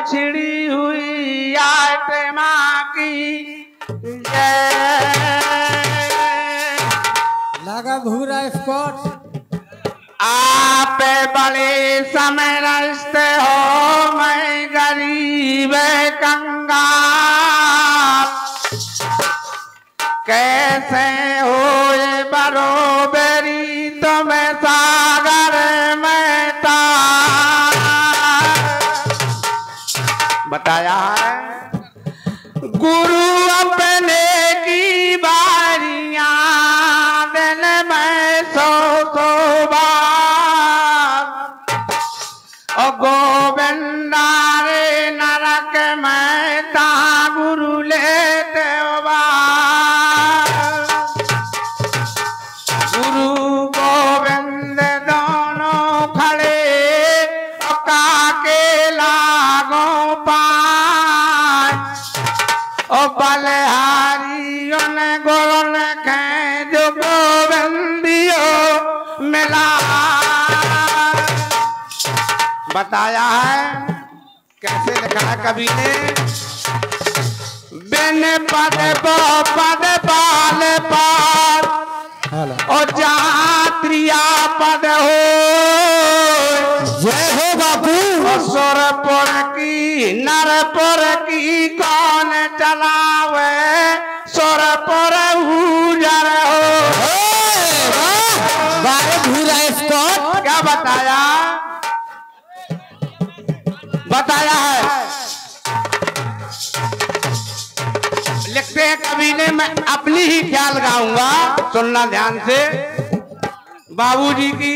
छिड़ी हुई आत्मा की लगा भूरा स्पॉट। आप बड़े समरस्त हो, मैं गरीब कंगाल। कैसे हो ये बरोबरी तुम्हें सागर में तार। बताया है गुरु अपने की बारियां दिन में सौ बार। और गोविंदा रे नरक में ता गुरु लेते बार। गुरु गोविंद दोनों खड़े काके लागों पाए। और बलहारी उन गुण के जो गोविंदियो मिला। बताया है कैसे लिखा है कवि ने। बिन पद पद पाल पार और जात्रिया पद हो। जय हो बापू। सुरपुर की नरपुर की कौन चलावे। सुरपुर उजर हो। बारे भूरा स्पॉट। क्या बताया है लिखते हैं कवि ने। मैं अपनी ही ख्याल गाऊंगा, सुनना ध्यान से। बाबूजी की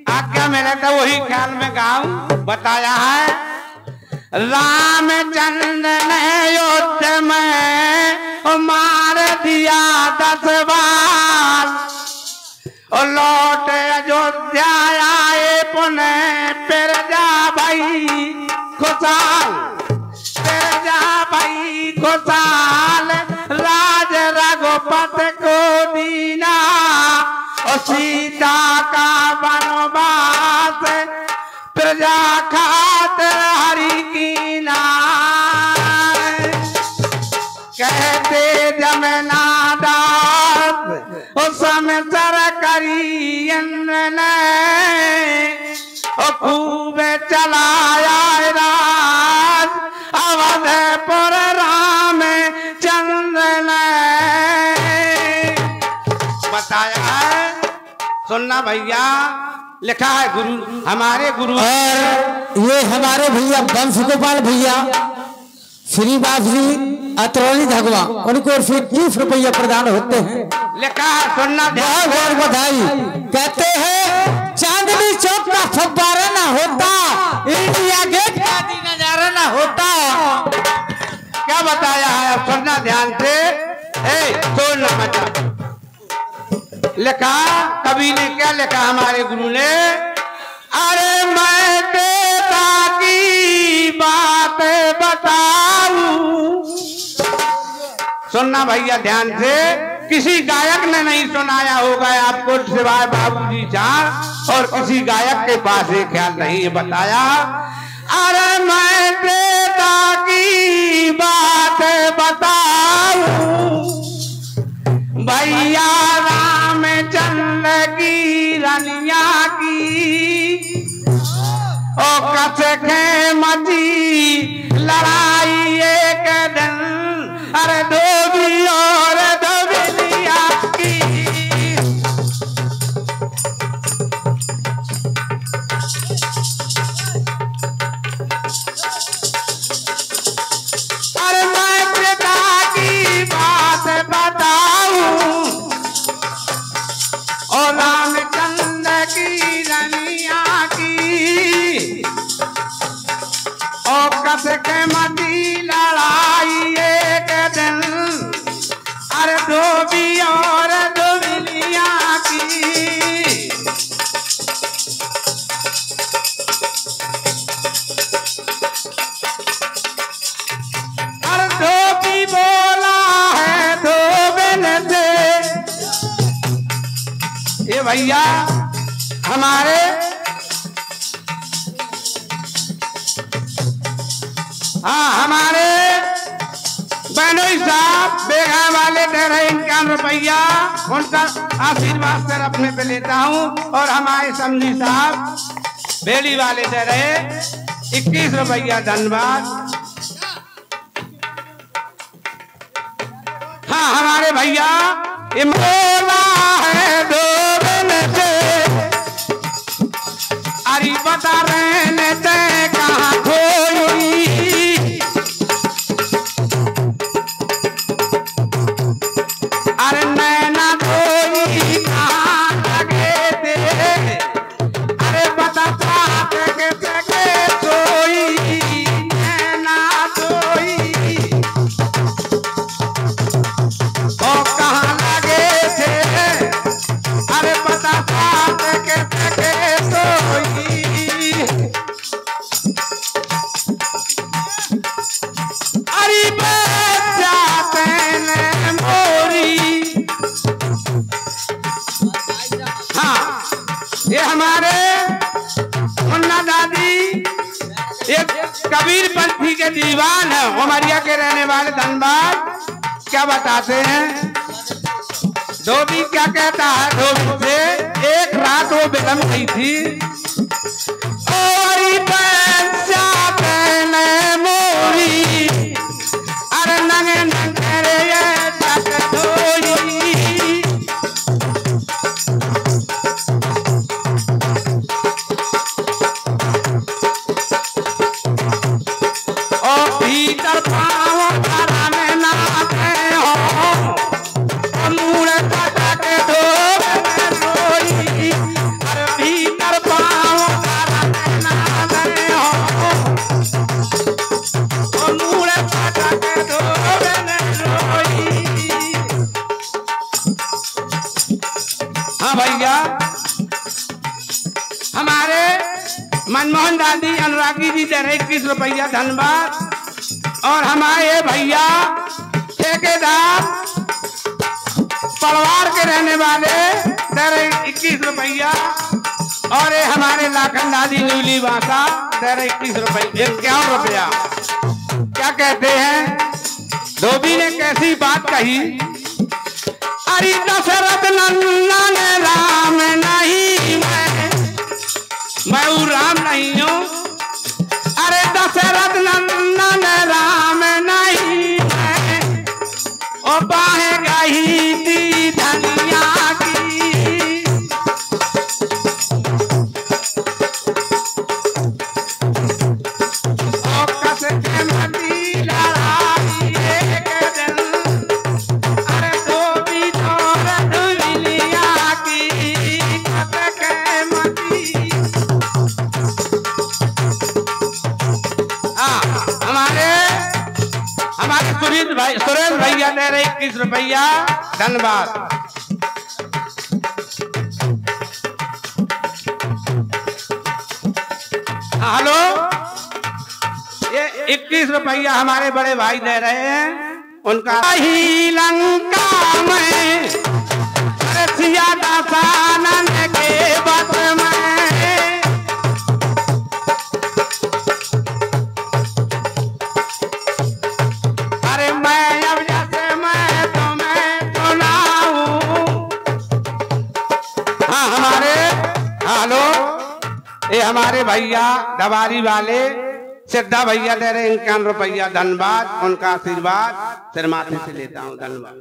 आज्ञा में रहता वही ख्याल में गाऊं। बताया है रामचंद्र ने युद्ध में मार दिया 10 बार। और लौट अयोध्या आए पुनः प्रजा भाई खुशाल। प्रजा भाई खुशाल राज रघुपत को दीना। और सीता का वनवास प्रजा खातिर हरि की नाय। कहते जमुना दास उस समसर करी इंद्र ने। और खूब चलाया राज अवधपुर राम चंद्र ने। बताया है सुनना भैया। लिखा है गुरु हमारे गुरु। और ये हमारे भैया वंश गोपाल भैया श्रीवास जी अतरौली धगवा, उनको सिर्फ 30 रुपया प्रदान होते हैं। लिखा है सुनना बहुत बहुत बधाई। कहते हैं चांदनी चौक का फव्वारा ना होता, इंडिया गेट का नजारा ना होता। क्या बताया है अब सुनना ध्यान से। सुनना मत। लिखा कवि ने क्या लिखा हमारे गुरु ने। अरे मैं देवता की बात बताऊं। सुनना भैया ध्यान से। किसी गायक ने नहीं सुनाया होगा आपको सिवाय बाबूजी जान। और किसी गायक के पास ये ख्याल नहीं है। बताया अरे मैं देवता की बात बताऊं। भैया रामचंद्र की रनिया की। ओ कस के मची लड़ाई एक दिन। अरे धोबी और धोबिया की। अरे मैं पिता की बात बताऊं। और रामचंद्र की रनिया की। और कस के मची लड़ाई एक दिन। अरे धोबी और धोबिया की। अरे धोबी बोला है धोबिन से। ये भैया हमारे साहब बेगा वाले दे रहे 51 रुपया, उनका आशीर्वाद सर अपने पे लेता हूँ। और हमारे समझी साहब बेड़ी वाले दे रहे 21 रुपया, धन्यवाद। हाँ हमारे भैया ये बोला है दो से, अरे बता रहे थे कहाँ खोई, अरे नैना धोई कहाँ लगे थे, अरे बता के सोई नैना धोई, ओ कहाँ लगे थे, अरे बता के सोई, अरे बचाते ने मोरी। हाँ ये हमारे मुन्ना दादी ये कबीर पंथी के दीवान है, उमरिया के रहने वाले, धनबाद। क्या बताते हैं धोबी, क्या कहता है धोबी से, एक रात वो बेगम गई थी, और मोरी, अरे नंगे नंगे ये धोई, और भीतर पाँव धारा में नाते हो, मूड़ के धोई, अरे भीतर पाँव धारा में नाते हो, और मूड़ के धोई। हाँ भैया हमारे मनमोहन दादी अनुरागी जी दे रहे 21 रुपया, धन्यवाद। और हमारे भैया ठेकेदार पलवार के रहने वाले दे रहे 21 रुपया, और ये हमारे लाखन दादी न्यूली बासा दे रहे 21 रुपया, 51 रुपया। क्या कहते हैं धोबी ने कैसी बात कही, अरे दशरथ नंदन राम नहीं, मैं राम नहीं हूँ, अरे दशरथ नंदन राम नहीं मैं, ओ बाहें गई थी धनिया की, ओ कस के मती लड़ाई एक दिन, अरे धोबी तोर धुलिया की, कस के मती। हमारे सुरेश भैया दे रहे 21 रुपया, धन्यवाद। हेलो ये 21 रुपया हमारे बड़े भाई दे रहे हैं, उनका ही लंका में सिया दासानन के बस में, ये हमारे भैया दवारी वाले सिद्धा भैया दे रहे 51 रुपया, धन्यवाद। उनका आशीर्वाद सिर माथे से लेता हूँ, धन्यवाद।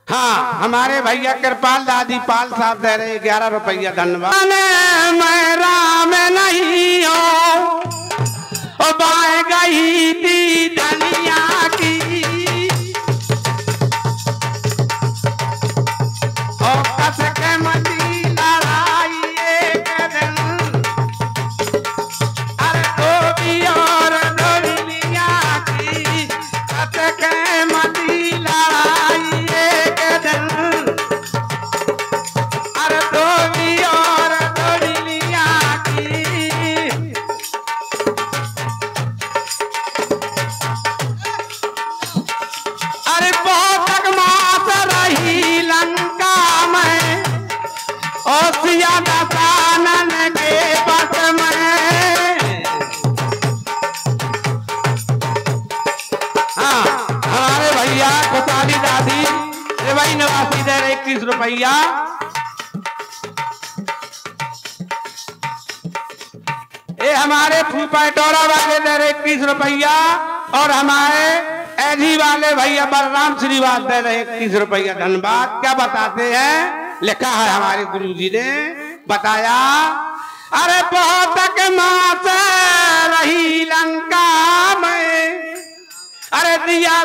हाँ हमारे भैया कृपाल दादी पाल साहब दे रहे 11 रुपया, धन्यवाद। मैं राम नहीं हो बाए गई थी धनिया की, और कस के मती लड़ाई एक दिन, अरे धोबी और धुलिया की, कस के मती लड़ाई एक दिन, अरे धोबी और धुलिया की। 21 रुपया। ये हमारे फूलपाटोरा वाले दे रहे 21 रुपया और हमारे एजी वाले भैया बलराम श्रीवास दे रहे 21 रुपया। धन्यवाद। क्या बताते हैं, लिखा है हमारे गुरु जी ने बताया, अरे बहुत मास रही लंका में, अरे दिया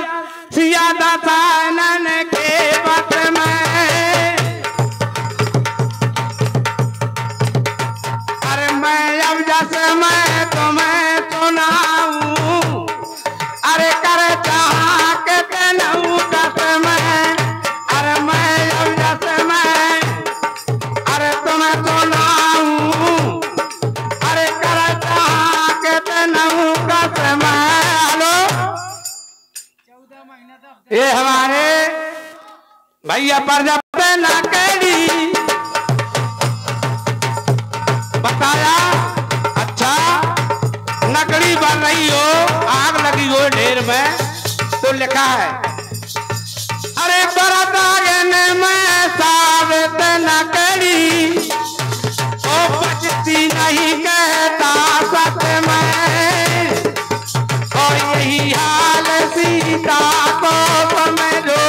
सिया दसानन के वत में, अरे मैं अब जैसे मैं तुम्हें सुनाऊं, अरे कर चाह के तेनू कस में, अरे मैं अब जैसे मैं अरे तुम्हें सुनाऊं, अरे कर चाह के तेनू कस में। हेलो, ये हमारे भैया प्रजापति नकड़ी बताया। अच्छा, नकड़ी बन रही हो, आग लगी हो ढेर में, तो लिखा है, अरे बरदागन में साबित नकड़ी, ओ बचती नहीं कहता सच में, और यही हाल सीता को समझो,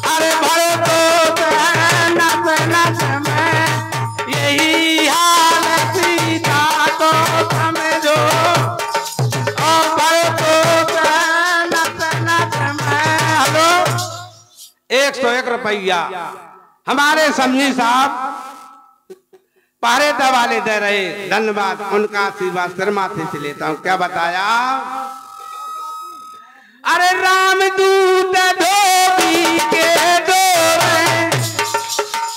अरे भरे तो नस नस में, यही हाल सीता को समझो, और भरे तो नस नस में। हेलो, 101 रुपया हमारे समझी साहब पारे वाले दे रहे। धन्यवाद, उनका आशीर्वाद सिर माथे से लेता हूं। क्या बताया, अरे रामदूत धोबी के डोरे,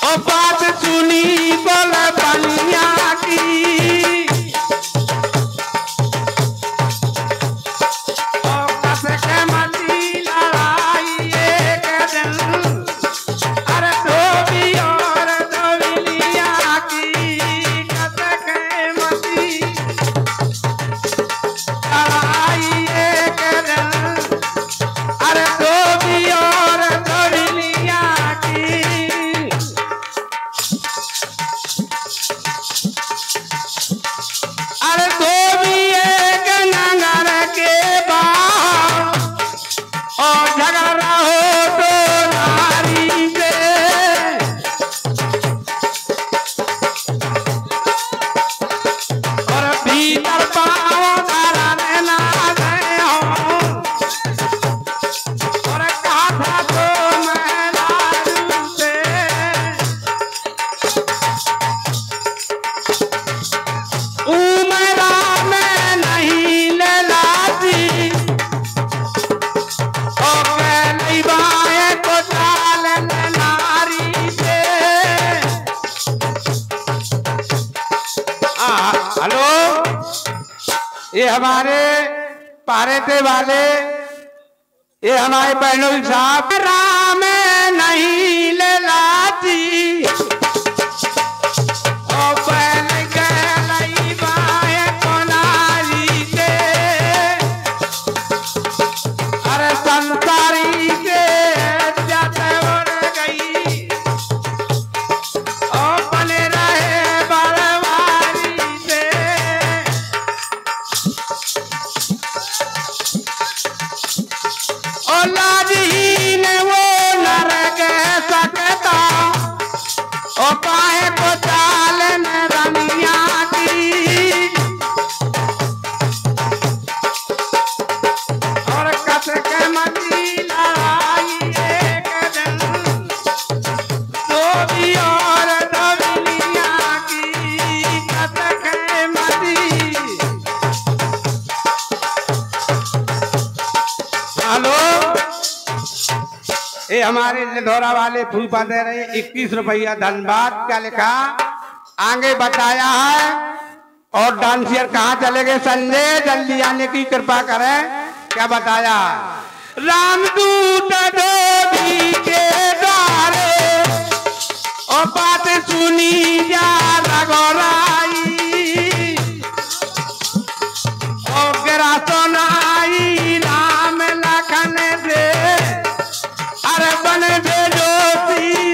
ओ बात सुनी बोल बलिया की, ओ कस के मची लड़ाई एक दिन, अरे धोबी और धोबिलिया की, कस के मची लड़ाई एक दिन, अरे धोबी और धोबिलिया की, अरे धोबी एक नंगर के बाहर, और झगड़ा हो तो नारी से, और भीतर पाँव धरने ना गए हों, और कहा था तो मैं लालू से, उमरा में नहीं ले लाती, ओ नहीं बाए को चाल नारी से। हेलो, ये हमारे पारेते वाले, ये हमारे बहनों साहब, राम नहीं ले लाती, ओ पहन गई बाए को नारी से, अरे संसारी के जाते उड़ गई, ओ बने रहे बड़वारी से, ओ लाजहीन वो नर कह सकता, ओ काहे को चालन रनिया की, और कस के मची लड़ाई एक दिन, धोबी और धोबिलिया की, कस के मची। हेलो, ये हमारे लिधौरा वाले फूल पा दे रहे 21 रुपया। धन्यवाद। क्या लिखा आगे बताया है, और डांसियर कहाँ चले गए संजय, जल्दी आने की कृपा करें। क्या बताया, रामदूत धोबी के द्वारे, ओ बात सुनी जा रघुराई, ओ गिरा सुनाई राम लखन से, अरे बन भेजो सी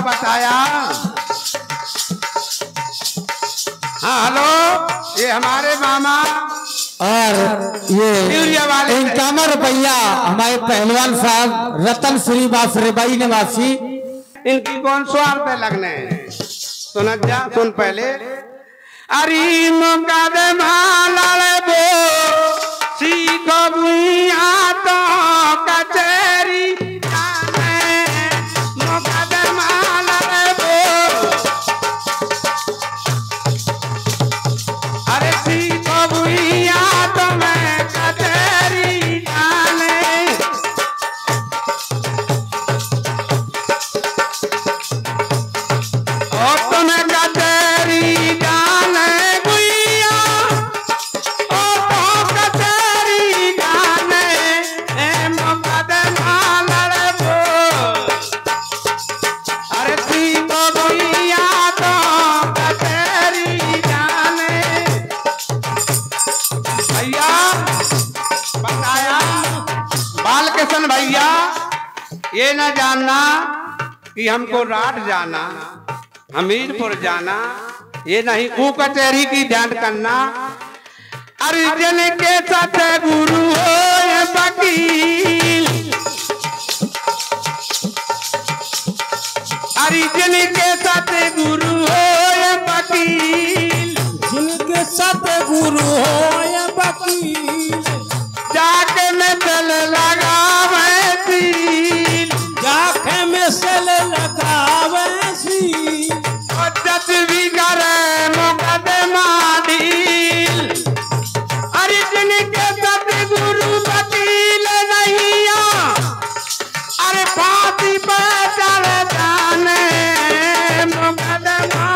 बताया? हाँ हेलो, ये हमारे मामा और ये इनकामा रुपया हमारे पहलवान साहब रतन श्री बासरेबाई निवासी। इनकी कौन स्वार्थ लगने? सुन जा, सुन पहले। अरे मुकदमा लड़बो सीखो भुइया तो कचहरी जाने, मुकदमा लड़बो अरे सीखो भुइया तो मैं कचहरी जाने। और तुम्हें कचहरी जाने भुइया, और तो कचहरी जाने मुकदमा लड़बो अरे सीखो भुइया तो कचहरी जाने। भैया बताया बालकिशन भैया, ये न जानना कि हमको रात जाना, हमीरपुर जाना, ये नहीं ऊ कचहरी की ध्यान करना। अर्जुन के साथ गुरु हो ये वकील, अर्जुन के साथ गुरु हो ये वकील, जिनके साथ गुरु हो या वकील, जाके में दिल लगावे सील, जाके में सल लगावे सी, और जज भी करे मुकदमा ढील। अर्जुन के साथ गुरु वकील नैया, अरे फांसी पे चढ़ जाने मुकदमा,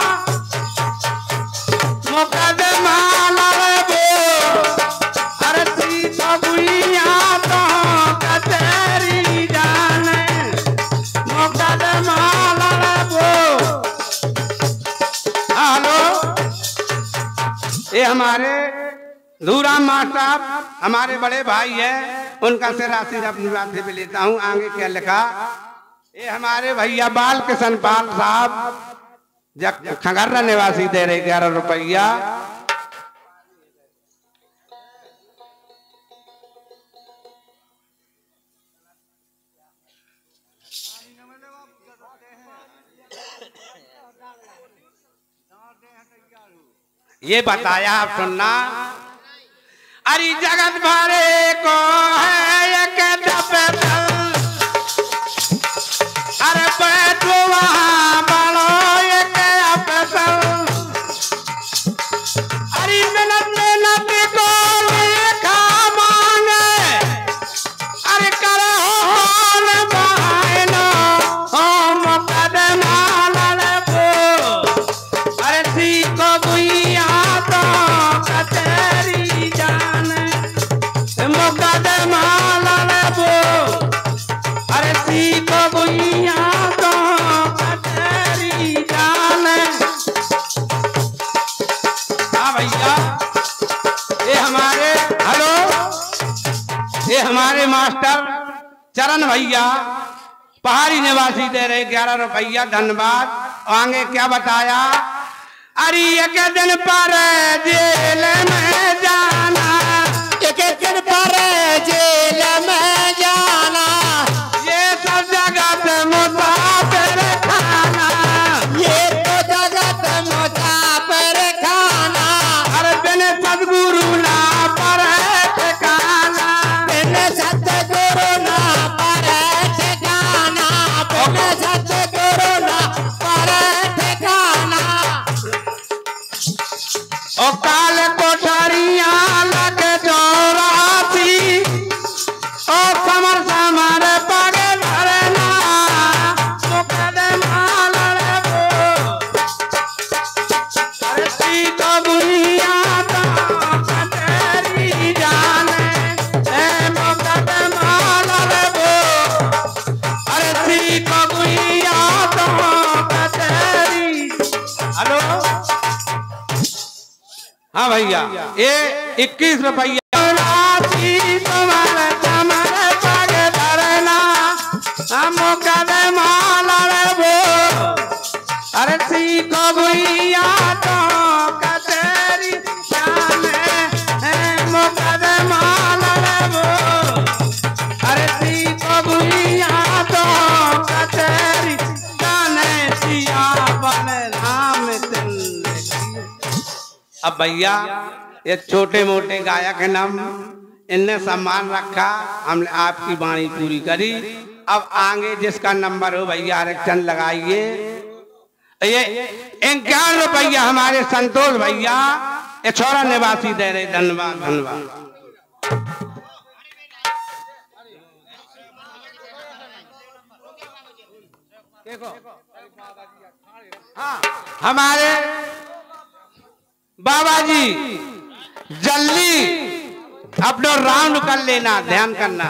मुकदमा लड़बो अरे सीखो भुइया तो कचहरी जाने, मुकदमा लड़बो। हेलो, ये हमारे धूराम मास्टर हमारे बड़े भाई है, उनका से राशि अपनी बात से भी लेता हूँ। आगे क्या लिखा? ये हमारे भैया बालकिशन पाल साहब खंगर्रा निवासी दे रहे 11 रुपया। ये बताया आप सुनना। अरे जगत भरे को है एक डबल, अरे बैठो वहाँ बड़ो एक अफसल, अरे मिनट मिनट को लेखा मांगे, अरे करे हो बहानो हो मुकदमा लड़बो अरे सीखो भुइया तो कचहरी जाने, मुकदमा लड़बो अरे सीखो भुइया तो कचहरी जाने। हाँ भैया, ये हमारे हेलो, ये हमारे मास्टर चरण भैया पहाड़ी निवासी दे रहे 11 रुपया, धन्यवाद। आगे क्या बताया? अरे एक दिन पर जेल में जाना, एक दिन पर जेल में जाना, ये सब जगत मुसाफिर खाना, ये तो जगत मुसाफिर खाना, हर दिन सदगुरु ना पर ठिकाना, बिन सतगुरु ना पर ठिकाना, बिन सतगुरु ना पर ठिकाना। और काल कोठरियां लग चौरासी, और समर समर पग धरना, मुकदमा लड़बो अरे सीखो भुइया तो कचहरी जाने, मुकदमा लड़बो अरे सीखो भुइया तो कचहरी। हेलो, हाँ भैया, ये 21 रुपया राशि तुम्हारे चमर पग धरना, मुकदमा लड़बो अब भैया ये छोटे मोटे गायक हैं नाम, इनने सम्मान रखा, हमने आपकी वाणी पूरी करी। अब आगे जिसका नंबर हो भैया आरक्षण लगाइए। ये 51 रुपया हमारे संतोष भैया ये छोरा निवासी दे रहे। धन्यवाद धन्यवाद। हाँ, हमारे बाबा जी जल्दी अपना राउंड कर लेना, ध्यान करना।